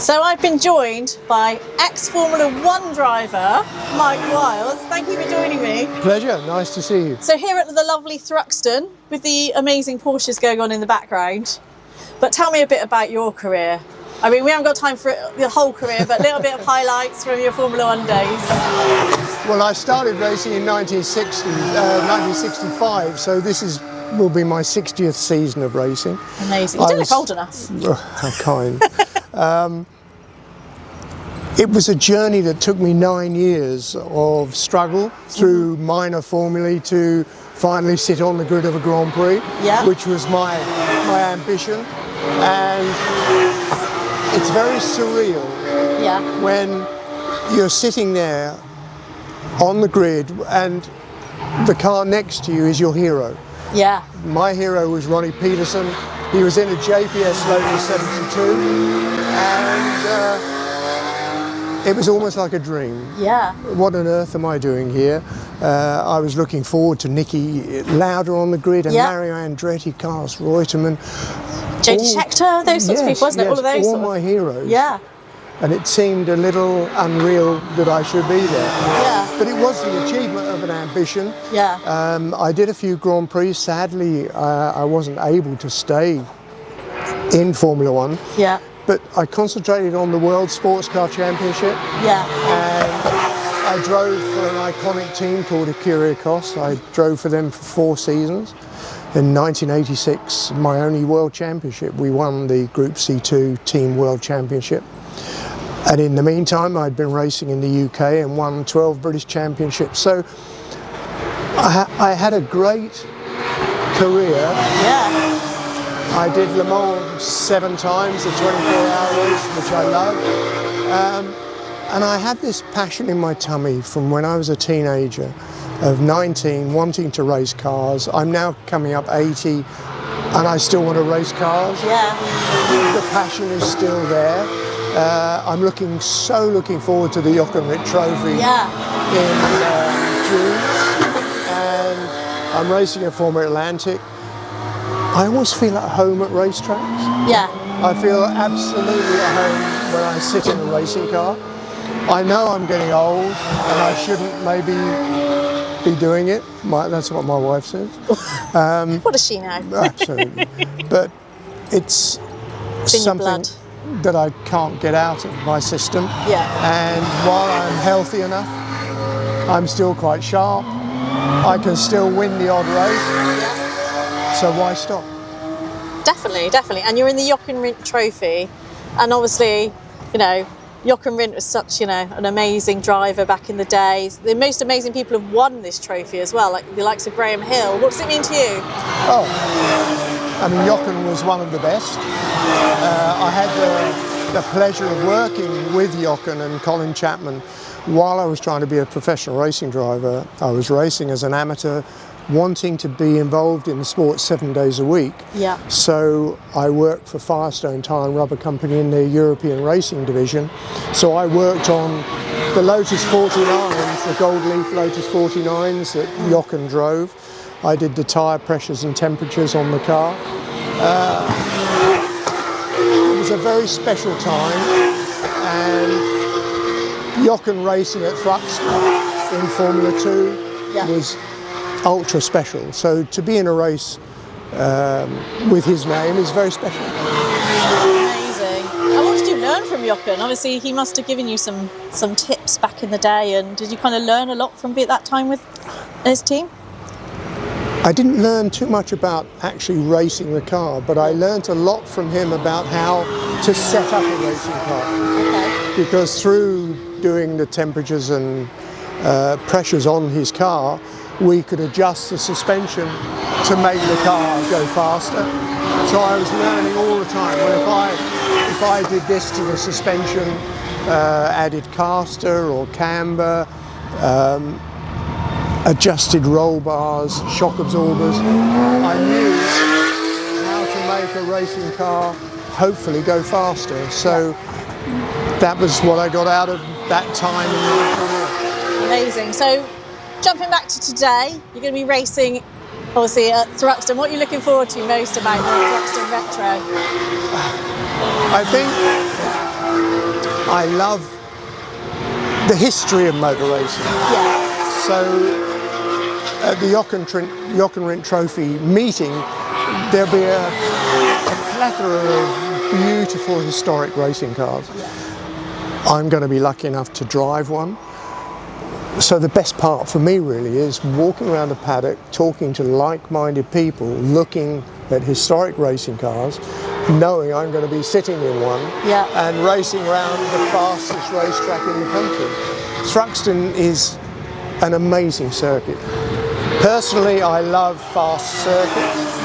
So I've been joined by ex-Formula One driver, Mike Wiles. Thank you for joining me. Pleasure, nice to see you. So here at the lovely Thruxton, with the amazing Porsches going on in the background. But tell me a bit about your career. I mean, we haven't got time for the whole career, but a little bit of highlights from your Formula One days. Well, I started racing in 1965, so this will be my 60th season of racing. Amazing. You don't look old enough. How kind. It was a journey that took me 9 years of struggle through minor formulae to finally sit on the grid of a Grand Prix, which was my ambition. And it's very surreal when you're sitting there on the grid and the car next to you is your hero. Yeah. My hero was Ronnie Peterson. He was in a JPS Lotus 72 and it was almost like a dream. Yeah. What on earth am I doing here? I was looking forward to Nicky Lauda on the grid and Mario Andretti, Carlos Reutemann. J.D. Scheckter, those sorts of people, wasn't it? All of those. All my heroes. Yeah. And it seemed a little unreal that I should be there. Yeah. But it was the achievement of an ambition. Yeah. I did a few Grand Prix. Sadly, I wasn't able to stay in Formula One. Yeah. But I concentrated on the World Sports Car Championship. Yeah. And I drove for an iconic team called Kyrgios. I drove for them for 4 seasons. In 1986, my only World Championship, we won the Group C2 Team World Championship. And in the meantime, I'd been racing in the UK and won 12 British Championships. So I had a great career. Yeah. I did Le Mans 7 times, the 24-hour race, which I love. And I had this passion in my tummy from when I was a teenager of 19, wanting to race cars. I'm now coming up 80 and I still want to race cars. Yeah. The passion is still there. I'm looking forward to the Jochen Rindt Trophy in June. And I'm racing at Formula Atlantic. I always feel at home at racetracks. Yeah. I feel absolutely at home when I sit in a racing car. I know I'm getting old and I shouldn't maybe be doing it. That's what my wife says. What does she know? Absolutely. But it's something that I can't get out of my system. Yeah. And while I'm healthy enough, I'm still quite sharp. I can still win the odd race. Yeah. So why stop? Definitely, definitely. And you're in the Jochen Rindt Trophy. And obviously, you know, Jochen Rindt was such, an amazing driver back in the day. The most amazing people have won this trophy as well, like the likes of Graham Hill. What does it mean to you? Oh, I mean, Jochen was one of the best. I had the pleasure of working with Jochen and Colin Chapman while I was trying to be a professional racing driver. I was racing as an amateur, wanting to be involved in the sport 7 days a week. Yeah. So I worked for Firestone Tyre and Rubber Company in their European racing division. So I worked on the Lotus 49s, the gold leaf Lotus 49s that Jochen drove. I did the tyre pressures and temperatures on the car. It was a very special time, and Jochen racing at Thruxton in Formula 2 was ultra special. So to be in a race with his name is very special. Amazing. And what did you learn from Jochen? Obviously he must have given you some tips back in the day, and did you kind of learn a lot from at that time with his team? I didn't learn too much about actually racing the car, but I learned a lot from him about how to set up a racing car. Okay. Because through doing the temperatures and pressures on his car, we could adjust the suspension to make the car go faster. So I was learning all the time. Well, if I did this to the suspension, added caster or camber, adjusted roll bars, shock absorbers, I knew how to make a racing car hopefully go faster. So that was what I got out of that time in my career. Amazing. So jumping back to today, you're going to be racing obviously at Thruxton. What are you looking forward to most about the Thruxton Retro? I think I love the history of motor racing. Yeah. So at the Jochen Rindt Trophy meeting, there'll be a plethora of beautiful historic racing cars. I'm going to be lucky enough to drive one. So the best part for me really is walking around the paddock, talking to like-minded people, looking at historic racing cars, knowing I'm going to be sitting in one and racing around the fastest racetrack in the country. Thruxton is an amazing circuit. Personally, I love fast circuits.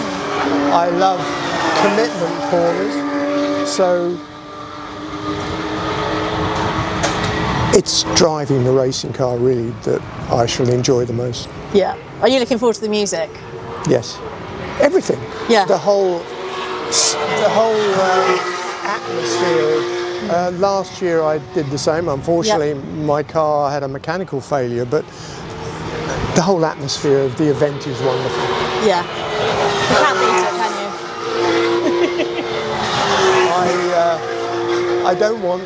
I love commitment corners. So it's driving the racing car really that I shall enjoy the most. Yeah. Are you looking forward to the music? Yes. Everything. Yeah. The whole atmosphere. Last year I did the same. Unfortunately, my car had a mechanical failure, but the whole atmosphere of the event is wonderful. Yeah. You can't beat it, can you? I don't want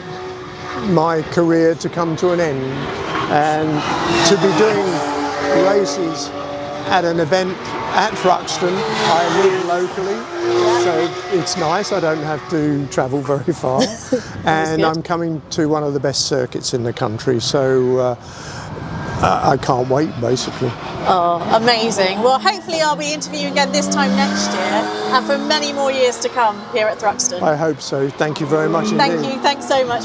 my career to come to an end, and to be doing races at an event at Thruxton. I live locally, so it's nice. I don't have to travel very far, and I'm coming to one of the best circuits in the country, so I can't wait, basically. Oh, amazing. Well, hopefully I'll be interviewing again this time next year and for many more years to come here at Thruxton. I hope so. Thank you very much indeed. Thank you. Thanks so much.